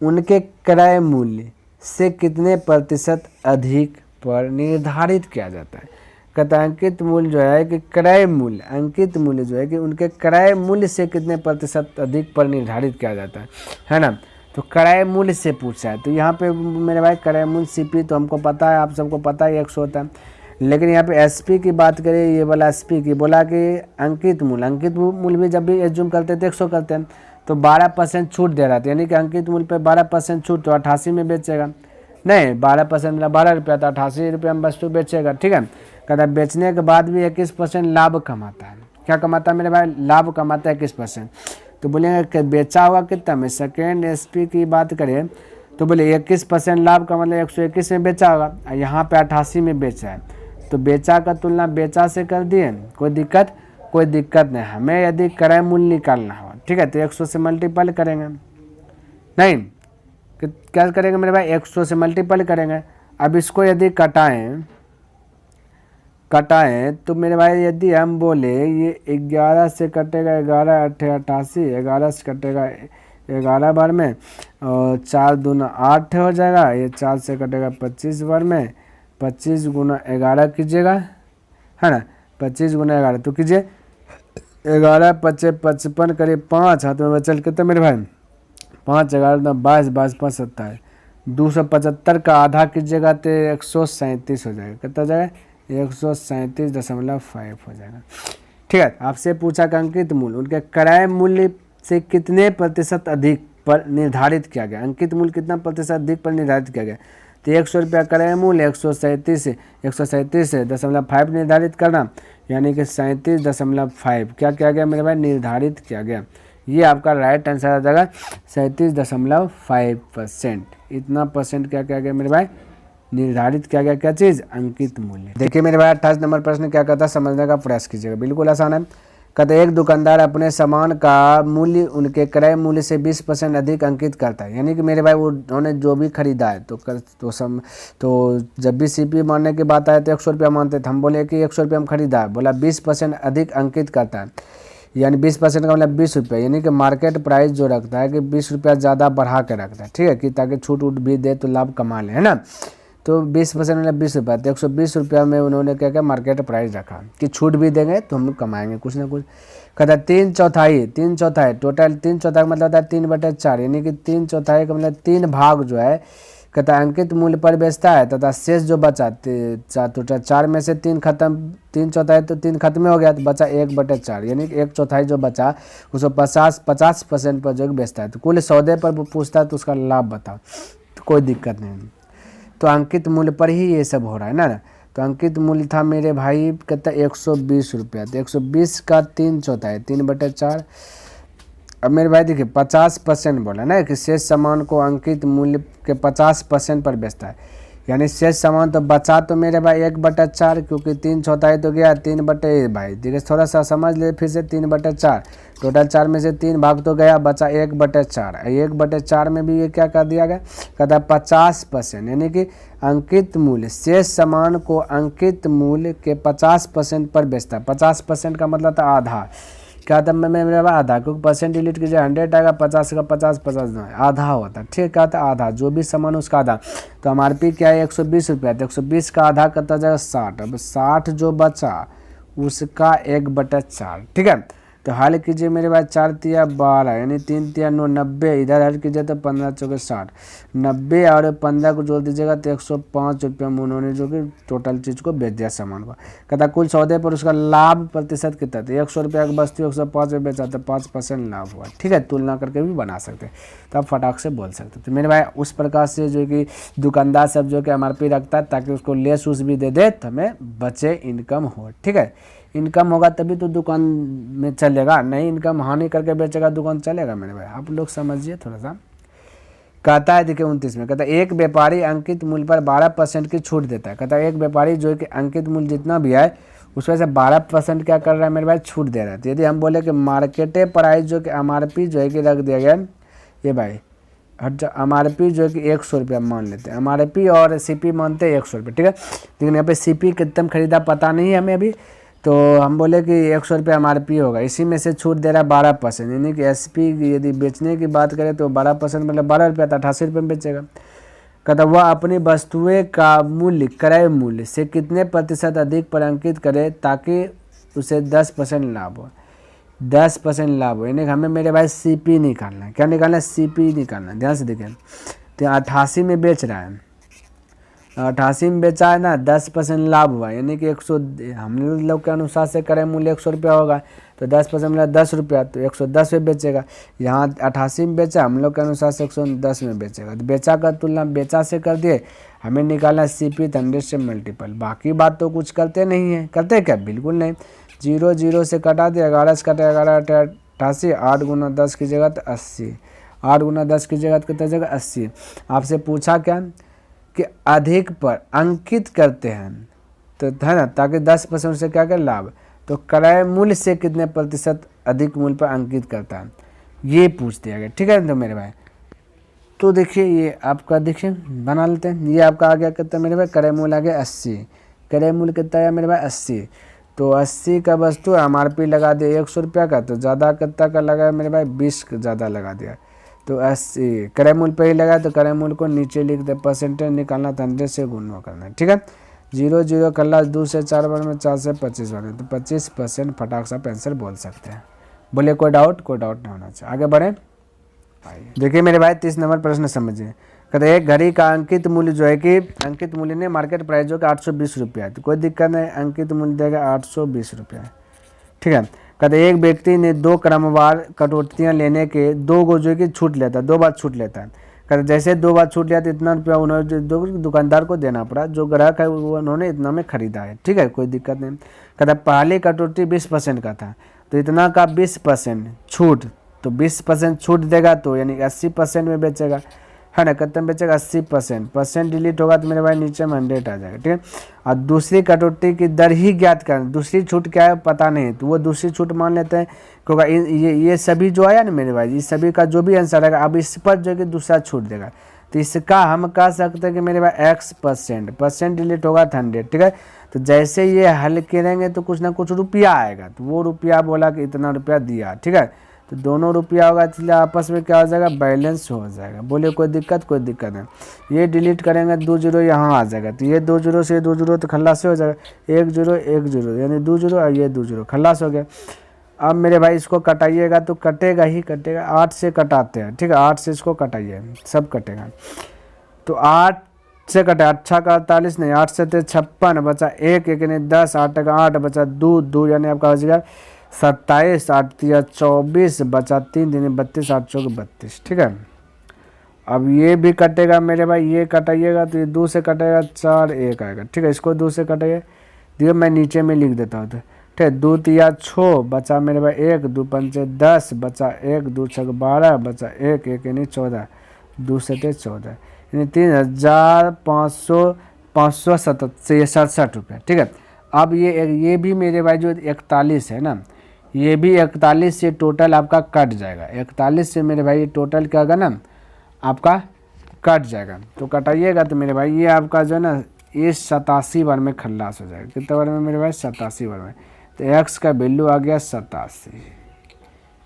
उनके क्रय मूल्य से कितने प्रतिशत अधिक पर निर्धारित किया जाता है। कहता है अंकित मूल्य जो है कि क्रय मूल्य, अंकित मूल्य जो है कि उनके क्रय मूल्य से कितने प्रतिशत अधिक पर निर्धारित किया जाता है ना। तो क्रय मूल्य से पूछा है, तो यहाँ पे मेरे भाई क्रय मूल्य सीपी तो हमको पता है, आप सबको पता है 100 होता है, लेकिन यहाँ पे एसपी की बात करें, ये वाला एसपी की बोला कि अंकित मूल्य भी जब भी एज्यूम करते हैं तो 100 करते हैं, तो 12% छूट दे रहा था, यानी कि अंकित मूल्य पे 12% छूट, तो 88 में बेचेगा। नहीं, 12% मतलब 12 रुपया, तो 88 रुपये में वस्तु बेचेगा। ठीक है, कहता है बेचने के बाद भी 21% लाभ कमाता है। क्या कमाता है मेरे भाई? लाभ कमाता है 21%। तो बोलेंगे कि बेचा हुआ कितना में, सेकेंड एसपी की बात करें तो बोले 21% लाभ का मतलब 121 में बेचा होगा, यहाँ पे 88 में बेचा है, तो बेचा का तुलना बेचा से कर दिए, कोई दिक्कत नहीं। हमें यदि क्रय मूल्य निकालना हो, ठीक है, तो 100 से मल्टीपल करेंगे, नहीं क्या करेंगे मेरे भाई, 100 से मल्टीपल करेंगे। अब इसको यदि कटाएं तो मेरे भाई यदि हम बोले ये 11 से कटेगा 11 8 88, 11 से कटेगा 11 बार में, और 4 दूना 8 हो जाएगा, ये 4 से कटेगा 25 बार में, 25 गुना 11 कीजिएगा, है ना, 25 गुना 11 तो कीजिए 11 5 55 करीब 5 हाथ में बचल कितना मेरे भाई, 5 11 22 22 5 27, 275 का आधा कीजिएगा तो 137 हो जाएगा, कितना हो जाएगा 137.5 हो जाएगा। ठीक है, आपसे पूछा कि अंकित मूल्य उनके क्रय मूल्य से कितने प्रतिशत अधिक पर निर्धारित किया गया, अंकित मूल्य कितना प्रतिशत अधिक पर निर्धारित किया गया, तो 100 रुपया क्रय मूल्य 137.5 निर्धारित करना, यानी कि 37.5 क्या किया गया मेरे भाई, निर्धारित किया गया। ये आपका राइट आंसर आ जाएगा 37.5%। इतना परसेंट क्या किया गया मेरे भाई, निर्धारित किया गया, क्या चीज़, अंकित मूल्य। देखिए मेरे भाई 28 नंबर प्रश्न क्या कहता है, समझने का प्रयास कीजिएगा, बिल्कुल आसान है। कहते एक दुकानदार अपने सामान का मूल्य उनके क्रय मूल्य से 20% अधिक अंकित करता है, यानी कि मेरे भाई वो उन्होंने जो भी खरीदा है तो जब भी सीपी मानने की बात आए तो 100 रुपया मानते थे, हम बोले कि 100 रुपया हम खरीदा है, बोला 20% अधिक अंकित करता है, यानी 20% का मतलब 20 रुपये, यानी कि मार्केट प्राइस जो रखता है कि 20 रुपया ज़्यादा बढ़ा के रखता है, ठीक है, कि ताकि छूट उट भी दे तो लाभ कमा ले, है ना। तो 20% मतलब 20 रुपया, तो 120 रुपया में उन्होंने क्या क्या मार्केट प्राइस रखा कि छूट भी देंगे तो हम कमाएंगे कुछ ना कुछ। कहता 3/4 टोटल 3/4 मतलब होता है 3/4, यानी कि 3/4 का मतलब 3 भाग जो है कहता अंकित मूल्य पर बेचता है, तथा शेष जो बचा टोटल 4 में से 3 खत्म, 3/4 तो 3 खत्म हो गया, तो बचा 1/4, यानी कि 1/4 जो बचा उसको 50% पर जो बेचता है। तो कुल सौदे पर पूछता है तो उसका लाभ बताओ, तो कोई दिक्कत नहीं, तो अंकित मूल्य पर ही ये सब हो रहा है ना। तो अंकित मूल्य था मेरे भाई कहता 120 रुपया, तो 120 का 3/4 3/4। अब मेरे भाई देखिए 50% बोला ना कि शेष सामान को अंकित मूल्य के 50% पर बेचता है, यानी शेष सामान तो बचा तो मेरे भाई 1/4, क्योंकि 3/4 तो गया 3 भाई देखिए थोड़ा सा समझ ले फिर से 3/4, टोटल 4 में से 3 भाग तो गया, बचा 1/4, 1/4 में भी ये क्या कर दिया गया, कहता 50%, यानी कि अंकित मूल्य शेष सामान को अंकित मूल्य के 50% पर बेचता है। 50% का मतलब था आधा, क्या था मेरे आधा, क्योंकि परसेंट डिलीट कीजिए 100 आएगा, 50 का 50 नहीं आधा होता, ठीक, क्या था आधा, जो भी सामान उसका आधा। तो MRP क्या है 120 रुपया, तो 120 का आधा करता जाएगा 60, अब 60 जो बचा उसका 1/4, ठीक है। तो हल कीजिए मेरे भाई 4 तिया 12 यानी 3 तिया 9 90, इधर हल कीजिए तो 15 चौके 60, 90 और 15 को जोड़ दीजिएगा तो 105 रुपये में उन्होंने जो कि टोटल चीज़ को बेच दिया सामान को। कहता कुल सौदे पर उसका लाभ प्रतिशत कितना था, 100 रुपये की वस्तु 105 में बेचा तो 5% लाभ हुआ। ठीक है, तुलना करके भी बना सकते हैं, तो आप फटाक से बोल सकते। तो मेरे भाई उस प्रकार से जो कि दुकानदार सब जो कि MRP रखता है ताकि उसको लेस उस भी दे दे तो हमें बचे, इनकम हो। ठीक है, इनकम होगा तभी तो दुकान में चलेगा, नहीं इनकम हानि करके बेचेगा दुकान चलेगा मेरे भाई, आप लोग समझिए थोड़ा सा। कहता है देखिए 29 में, कहता है एक व्यापारी अंकित मूल्य पर 12% की छूट देता है। कहता है एक व्यापारी जो है कि अंकित मूल्य जितना भी है उसमें से 12% क्या कर रहा है मेरे भाई, छूट दे रहा है। तो यदि हम बोले कि मार्केटे प्राइस जो कि MRP जो है कि रख दिया गया, ये भाई MRP जो है कि 100 रुपया मान लेते हैं, MRP और CP मानते हैं 100 रुपये। ठीक है, लेकिन यहाँ पे CP कितना खरीदा पता नहीं है हमें अभी, तो हम बोले कि 100 रुपये MRP होगा, इसी में से छूट दे रहा है 12%, यानी कि SP यदि बेचने की बात करें तो 12% मतलब 12 रुपया तो 88 रुपये में बेचेगा। कहता वह अपनी वस्तुएं का मूल्य क्रय मूल्य से कितने प्रतिशत अधिक पर अंकित करे ताकि उसे 10% लाभ हो, 10% लाभ हो, यानी कि हमें मेरे भाई CP निकालना है। क्या निकालना है, CP निकालना है। ध्यान से देखिए, तो 88 में बेच रहा है, 88 में बेचा है ना, 10% लाभ हुआ, यानी कि 100, हम लोग के अनुसार से क्रय मूल्य 100 रुपया होगा तो 10% मतलब 10 रुपया, तो 110 में बेचेगा। यहाँ 88 में बेचा, हम लोग के अनुसार से 110 में बेचेगा। तो बेचा का तुलना बेचा से कर दिए, हमें निकालना CP 100 से मल्टीपल। बाकी बात तो कुछ करते नहीं है, करते क्या, बिल्कुल नहीं। 0 0 से कटा दिया, 11 से कटा 11 88, 8 गुना 10 की जगह तो 80, 8 गुना 10 की जगह कितना जगह 80। आपसे पूछा क्या कि अधिक पर अंकित करते हैं तो है ना, ताकि 10% से क्या कर लाभ, तो क्रय मूल्य से कितने प्रतिशत अधिक मूल्य पर अंकित करता है, ये पूछ दिया गया। ठीक है तो मेरे भाई, तो देखिए ये आपका देखिए बना लेते हैं, ये आपका आ गया कितना मेरे भाई, क्रय मूल्य आ गया 80, क्रय मूल्य कितना है मेरे भाई 80, तो 80 का वस्तु MRP लगा दिया 100 रुपया का, तो ज़्यादा कितना का लगा मेरे भाई 20 ज़्यादा लगा दिया, तो 80 क्रय मूल्य पे ही लगा, तो क्रय मूल्य को नीचे लिख दे, परसेंटेज निकालना तो 100 से गुणा करना है। ठीक है, 0 0 कर ला, 2 से 4 बार में, 4 से 25 बार में, तो 25% फटाक सा आंसर बोल सकते हैं। बोले कोई डाउट, कोई डाउट नहीं होना चाहिए। आगे बढ़े, देखिए मेरे भाई 30 नंबर प्रश्न समझिए। कहते एक घड़ी का अंकित मूल्य जो है कि अंकित मूल्य ने मार्केट प्राइस जो कि 820 रुपया, तो कोई दिक्कत नहीं, अंकित मूल्य देगा 820 रुपया। ठीक है, कहते एक व्यक्ति ने 2 क्रमवार कटौतियाँ लेने के 2 गो जो कि छूट लेता है, 2 बार छूट लेता है। कहते जैसे 2 बार छूट लिया तो इतना रुपया उन्होंने दुकानदार को देना पड़ा, जो ग्राहक है वो उन्होंने इतना में खरीदा है। ठीक है, कोई दिक्कत नहीं। कहता पहली कटौती 20% का था, तो इतना का 20% छूट, तो 20% छूट देगा तो यानी 80% में बेचेगा, है ना, कितने में बेचेगा 80%, परसेंट डिलीट होगा तो मेरे भाई नीचे में 100 आ जाएगा। ठीक है, और दूसरी कटौती की दर ही ज्ञात करें, दूसरी छूट क्या है पता नहीं, तो वो दूसरी छूट मान लेते हैं, क्योंकि ये सभी जो आया ना मेरे भाई, ये सभी का जो भी आंसर आएगा अब इस पर जो है कि दूसरा छूट देगा, तो इसका हम कह सकते हैं कि मेरे भाई X%, परसेंट डिलीट होगा तो 100। ठीक है, तो जैसे ये हल करेंगे तो कुछ ना कुछ रुपया आएगा, तो वो रुपया बोला कि इतना रुपया दिया। ठीक है, तो दोनों रुपया होगा, इसलिए आपस में क्या हो जाएगा, बैलेंस हो जाएगा। बोले कोई दिक्कत, कोई दिक्कत नहीं। ये डिलीट करेंगे 2 0 यहाँ आ जाएगा, तो ये 2 0 से 2 0 तो खल्लास से हो जाएगा, 1 0 1 0 यानी 2 0 और ये 2 0 खल्लास हो गया। अब मेरे भाई इसको कटाइएगा तो कटेगा ही कटेगा, 8 से कटाते हैं। ठीक है, 8 से इसको कटाइए, सब कटेगा, तो 8 से कटे, 8 का 48 नहीं, 8 से 56 बचा 1 1 यानी 10, 8 का 8 बचा 2 2 यानी आपका हो जाएगा 27, 8 या 24 बचा 3 यानी 32, 8 चौक 32। ठीक है, अब ये भी कटेगा मेरे भाई, ये कटाइएगा तो ये 2 से कटेगा 4 1 आएगा। ठीक है, इसको 2 से कटाइए, देखिए मैं नीचे में लिख देता हूँ। ठीक है, 2 3 6 बचा मेरे भाई 1, 2 5 10 बचा 1, 2 6 12 बचा 1 1 यानी 14, 2 से 14 यानी 3567 रुपये। ठीक है, अब ये भी मेरे भाई जो 41 है ना, ये भी 41 से टोटल आपका कट जाएगा, 41 से मेरे भाई टोटल क्या होगा ना आपका कट जाएगा, तो कटाइएगा तो मेरे भाई ये आपका जो है ना ये 87 बार में खल्लास हो जाएगा। कितने बार में मेरे भाई 87 बार में, तो x का वैल्यू आ गया 87,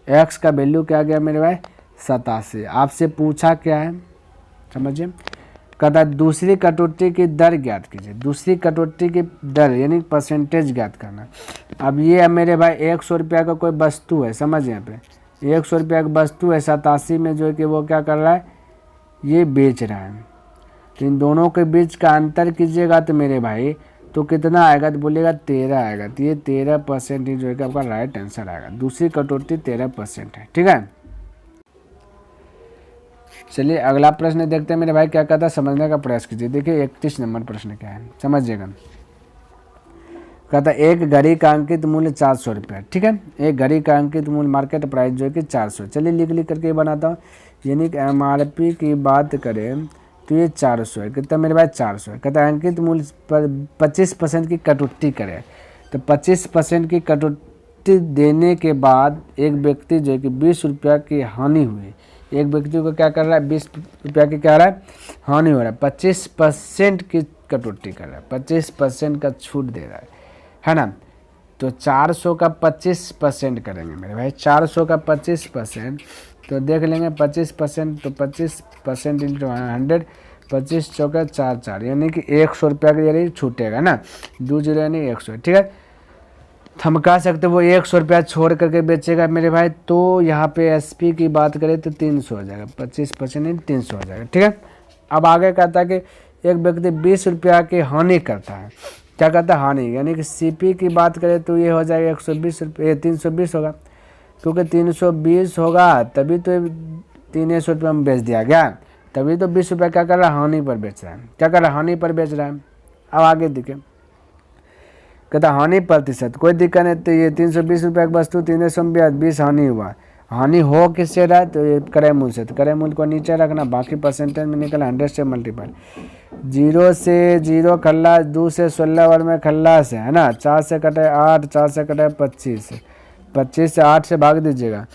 x का वैल्यू क्या आ गया मेरे भाई 87। आपसे पूछा क्या है समझिए, कहता है दूसरी कटौती की दर ज्ञात कीजिए। दूसरी कटौती की दर यानी परसेंटेज ज्ञात करना। अब ये है मेरे भाई 100 रुपया का कोई वस्तु है, समझ यहाँ पे 100 रुपया की वस्तु है, 87 में जो है कि वो क्या कर रहा है, ये बेच रहा है। तो इन दोनों के बीच का अंतर कीजिएगा तो मेरे भाई तो कितना आएगा, तो बोलेगा 13 आएगा। तो ये 13% ही जो है कि आपका राइट आंसर आएगा। दूसरी कटौती 13% है, ठीक है। चलिए अगला प्रश्न देखते हैं मेरे भाई क्या कहता है, समझने का प्रयास कीजिए। देखिए 31 नंबर प्रश्न क्या है, समझिएगा। कहता है एक घड़ी का अंकित मूल्य 400 रुपया, ठीक है। एक घड़ी का अंकित मूल्य मार्केट प्राइस जो है कि 400। चलिए लिख करके बनाता हूँ। यानी कि MRP की बात करें तो ये 400 है। कितना मेरे भाई 400 है। कहता है अंकित मूल्य पर 25% की कटौती करें। तो 25% की कटौती देने के बाद एक व्यक्ति जो है कि 20 रुपया की हानि हुई। एक व्यक्ति को क्या कर रहा है, 20 रुपया की क्या रहा है, हानि हो रहा है। 25% की कटौती कर रहा है, 25% का छूट दे रहा है ना। तो 400 का 25% करेंगे मेरे भाई, 400 का 25%। तो देख लेंगे 25%, तो 25% इंटू 100, 25 चौका 4, यानी कि 100 रुपया के जरिए छूटेगा ना। 20 यानी 100, ठीक है। हम कह सकते वो 100 रुपया छोड़ करके बेचेगा मेरे भाई। तो यहाँ पे SP की बात करें तो 300 हो जाएगा, 25% 300 हो जाएगा, ठीक है। अब आगे कहता है कि एक व्यक्ति 20 रुपया की हानि करता है। क्या कहता है, हानि, यानी कि CP की बात करें तो ये हो जाएगा 120 रुपये, 320 होगा। क्योंकि 320 होगा तभी तो 300 रुपये में बेच दिया गया, तभी तो 20 रुपया क्या कर रहा है, हानि पर बेच रहा है। क्या कर रहा है, हानि पर बेच रहा है। अब आगे देखिए कहता हानि प्रतिशत, कोई दिक्कत नहीं। तो ये 320 रुपये की वस्तु 300 में 20 हानि हुआ। हानि हो किससे रहा है, तो ये क्रय मूल्य से। तो क्रय मूल्य को नीचे रखना, बाकी परसेंटेज में निकला 100 से मल्टीपल। 0 से 0 खल्लास, 2 से 16 वर्ग में खल्लास है ना। 4 से कटे 8, 4 से कटे 25, 25 से 8 से भाग दीजिएगा।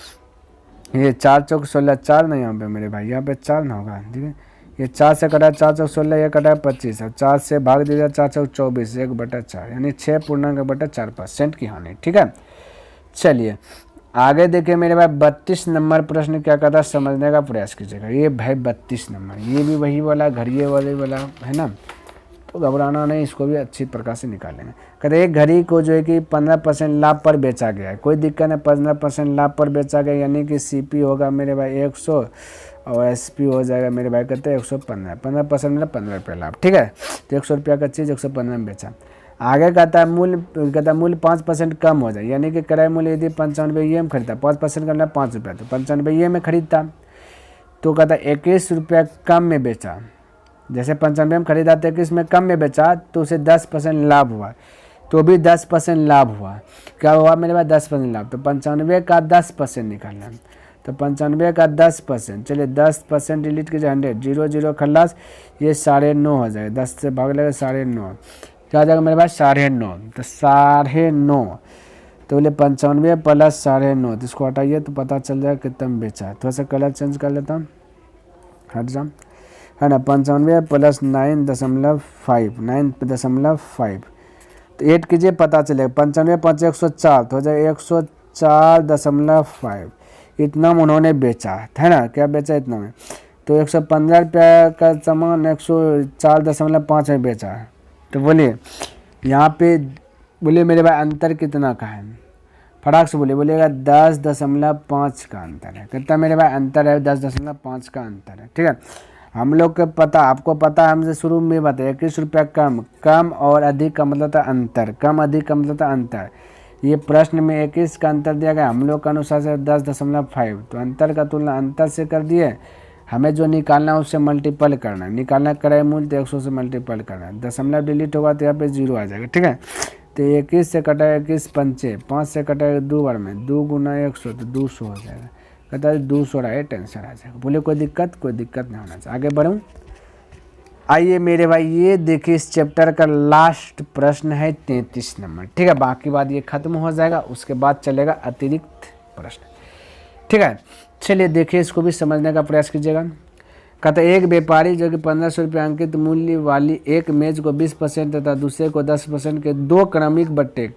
ये 4 चौक 16, 4 नहीं यहाँ पे मेरे भाई, यहाँ पे 4 ना होगा, ठीक है। ये 4 से कटा 4 चौक 16, ये कटा 25, और 4 से भाग दीजिएगा 4 चौक 24, 1/4, यानी 6.4% की हानि, ठीक है। चलिए आगे देखिए मेरे भाई 32 नंबर प्रश्न क्या कहता है, समझने का प्रयास कीजिएगा। ये भाई 32 नंबर, ये भी वही वाला घड़िए वाला है ना, तो घबराना नहीं, इसको भी अच्छी प्रकार से निकालेंगे। कहते एक घड़ी को जो है कि 15% लाभ पर बेचा गया है, कोई दिक्कत नहीं, 15% लाभ पर बेचा गया, यानी कि CP होगा मेरे भाई 100 और SP हो जाएगा मेरे भाई कहते हैं 115। 15% मतलब 15 रुपये लाभ, ठीक है। तो 100 रुपया का चीज़ 115 में बेचा। आगे कहता है मूल्य 5% कम हो जाए, यानी कि क्रय मूल्य यदि 95 में खरीदता, 5% का मतलब 5 रुपया, तो 95 में खरीदता। तो कहता है 21 रुपया कम में बेचा। जैसे 95 में खरीदा तो 21 में कम में बेचा, तो उसे 10% लाभ हुआ। तो भी 10% लाभ हुआ। क्या हुआ मेरे पास, 10% लाभ। तो 95 का 10% निकालना। तो 95 का 10%, चलिए 10% डिलीट कीजिए 100, 0 0 खल्लास, ये 9.5 हो जाएगा। 10 से भाग लेगा 9.5, क्या हो जाएगा मेरे पास 9.5। तो 9.5, तो बोले 95 प्लस 9.5, तो इसको हटाइए तो पता चल जाएगा कितना में बेचा है। थोड़ा सा कलर चेंज कर लेता हूँ, हट जाओ, है ना। 95 प्लस 9.5, 9.5, तो 8 कीजिए पता चलेगा। 95 5 104, तो हो जाएगा 104.5, इतना में उन्होंने बेचा है ना। क्या बेचा इतना में, तो 115 रुपया का सामान 104.5 में बेचा है। तो बोलिए यहाँ पे बोलिए मेरे भाई अंतर कितना का है, फटाक से बोलिएगा 10.5 का अंतर है। कितना मेरे भाई अंतर है, 10.5 का अंतर है, ठीक है। हम लोग को पता, आपको पता, हमसे शुरू में बताया 21 रुपया कम, कम और अधिक का मतलब था अंतर, कम अधिक का मतलब था अंतर। ये प्रश्न में 21 का अंतर दिया गया, हम लोग के अनुसार से 10.5, तो अंतर का तुलना अंतर से कर दिए। हमें जो निकालना है उससे मल्टीपल करना है, निकालना क्रय मूल्य तो 100 से मल्टीपल करना है। दशमलव डिलीट होगा तो यहाँ पे 0 आ जाएगा, ठीक है। तो 21 से कटा 21 पंचे, 5 से कटा 2 बार में, 2 गुना 100 तो 200 हो जाएगा। कहता है 200 रहा है, टेंशन आ जाएगा। बोले कोई दिक्कत नहीं होना चाहिए। आगे बढ़ूँ, आइए मेरे भाई ये देखिए इस चैप्टर का लास्ट प्रश्न है 33 नंबर, ठीक है। बाकी बात ये खत्म हो जाएगा, उसके बाद चलेगा अतिरिक्त प्रश्न, ठीक है। चलिए देखिए इसको भी समझने का प्रयास कीजिएगा। कहता है एक व्यापारी जो कि 1500 रुपये अंकित मूल्य वाली एक मेज को 20% तथा दूसरे को 10% के 2 क्रमिक बट्टे,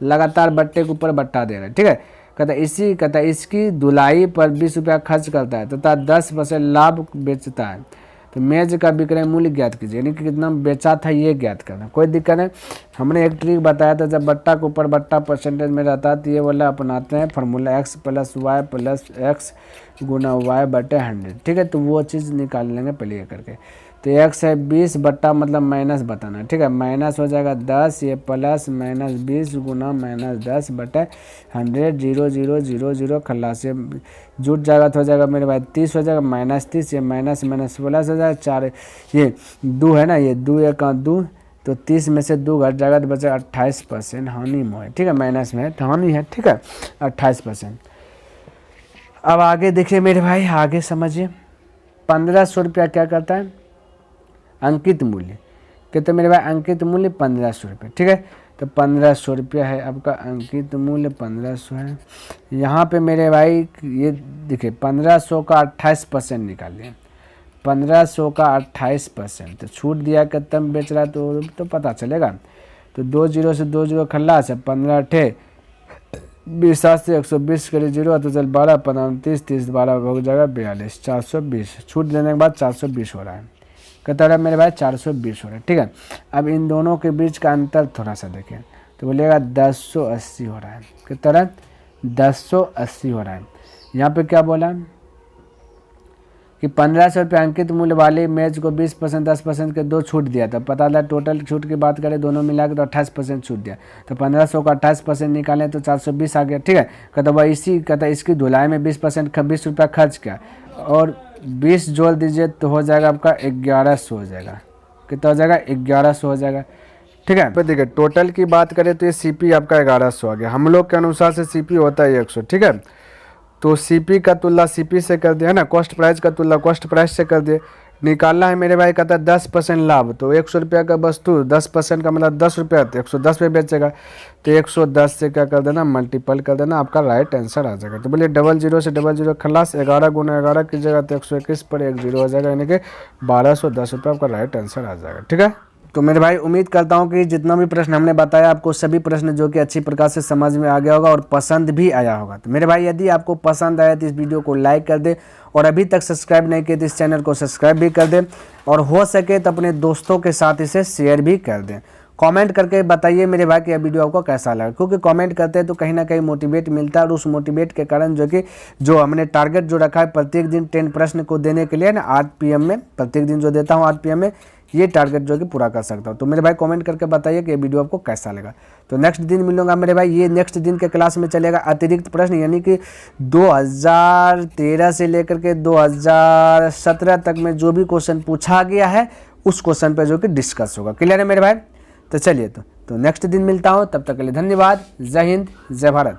लगातार बट्टे के ऊपर बट्टा दे रहा है, ठीक है। कहता है इसकी धुलाई पर 20 रुपया खर्च करता है तथा 10% लाभ बेचता है। तो मेज का विक्रय मूल्य ज्ञात कीजिए, यानी कि कितना बेचा था ये ज्ञात करना, कोई दिक्कत नहीं। हमने एक ट्रिक बताया था, जब बट्टा के ऊपर बट्टा परसेंटेज में रहता है तो ये वाला अपनाते हैं फार्मूला x + y + x गुना y बटे 100, ठीक है। तो वो चीज़ निकाल लेंगे पहले ये करके। तो x है 20 बट्टा मतलब माइनस बताना, ठीक है, माइनस हो जाएगा 10, ये प्लस -20 गुना -10 बटे 100, 0 0 0 0 खल्लास से जुट जाएगा तो हो जाएगा मेरे भाई 30 हो जाएगा, -30, ये माइनस प्लस हो जाएगा 4, ये 2 है ना, ये 2 1 2, तो 30 में से 2 घट जाएगा तो बचेगा 28% हानि में, ठीक है, माइनस में है तो हानि है, ठीक है, 28%। अब आगे देखिए मेरे भाई, आगे समझिए। 1500 रुपया क्या करता है, अंकित मूल्य कितने मेरे भाई, अंकित मूल्य 1500 रुपये, ठीक है। तो 1500 रुपया है आपका अंकित मूल्य 1500 है। यहाँ पे मेरे भाई ये देखिए 1500 का 28% निकालिए, 1500 का 28%, तो छूट दिया कितना बेच रहा है तो पता चलेगा। तो 2 0 से 2 0 खल्लास है, 15 × 20 से 120 करीब 0, तो चल 12 15 30 30 12 हो जाएगा 42, 420, छूट देने के बाद 420 हो रहा है, कितना हो रहा है मेरे भाई 420 हो रहा है, ठीक है। अब इन दोनों के बीच का अंतर थोड़ा सा देखें तो बोलेगा 1080 हो रहा है, कितना हो रहा है 1080 हो रहा है। यहाँ पे क्या बोला कि 1500 रुपये अंकित मूल्य वाली मेज को 20% 10% के 2 छूट दिया था, पता लगा टोटल छूट की बात करें दोनों मिला के तो 28% छूट दिया। तो 1500 का 28% निकालें तो 420 आ गया, ठीक है। कहता भाई इसकी धुलाई में 20% 20 रुपया खर्च किया और 20 जोड़ दीजिए तो हो जाएगा आपका 1100 हो जाएगा, कितना हो जाएगा 1100 हो जाएगा, ठीक है। देखिए टोटल की बात करें तो ये सीपी आपका 1100 आ गया, हम लोग के अनुसार से सीपी होता है 100, ठीक है। तो सीपी का तुलना सीपी से कर दिया है ना, कॉस्ट प्राइस का तुलना कॉस्ट प्राइस से कर दिए। निकालना है मेरे भाई, कहता है 10% लाभ, तो 100 रुपया का वस्तु 10% का मतलब 10 रुपया, तो 110 पे बेचेगा, तो 110 से क्या कर देना मल्टीपल कर देना, आपका राइट आंसर आ जाएगा। तो बोलिए 00 से 00 खलास, 11 गुना 11 कीजिएगा तो 121 पर 1 0 हो जाएगा, यानी कि 1210 रुपये आपका राइट आंसर आ जाएगा, ठीक है। तो मेरे भाई उम्मीद करता हूं कि जितना भी प्रश्न हमने बताया आपको सभी प्रश्न जो कि अच्छी प्रकार से समझ में आ गया होगा और पसंद भी आया होगा। तो मेरे भाई यदि आपको पसंद आया तो इस वीडियो को लाइक कर दे और अभी तक सब्सक्राइब नहीं किए तो इस चैनल को सब्सक्राइब भी कर दें और हो सके तो अपने दोस्तों के साथ इसे शेयर भी कर दें। कमेंट करके बताइए मेरे भाई कि यह वीडियो आपको कैसा लगा, क्योंकि कमेंट करते हैं तो कहीं ना कहीं मोटिवेट मिलता है और उस मोटिवेट के कारण जो हमने टारगेट जो रखा है प्रत्येक दिन 10 प्रश्न को देने के लिए ना 8 PM में, प्रत्येक दिन जो देता हूँ 8 PM में, ये टारगेट जो कि पूरा कर सकता हूँ। तो मेरे भाई कमेंट करके बताइए कि ये वीडियो आपको कैसा लगा। तो नेक्स्ट दिन मिलूंगा मेरे भाई, ये नेक्स्ट दिन के क्लास में चलेगा अतिरिक्त प्रश्न, यानी कि 2013 से लेकर के 2017 तक में जो भी क्वेश्चन पूछा गया है उस क्वेश्चन पर जो कि डिस्कस होगा। क्लियर है मेरे भाई। तो चलिए तो नेक्स्ट दिन मिलता हूँ, तब तक के लिए धन्यवाद। जय हिंद, जय भारत।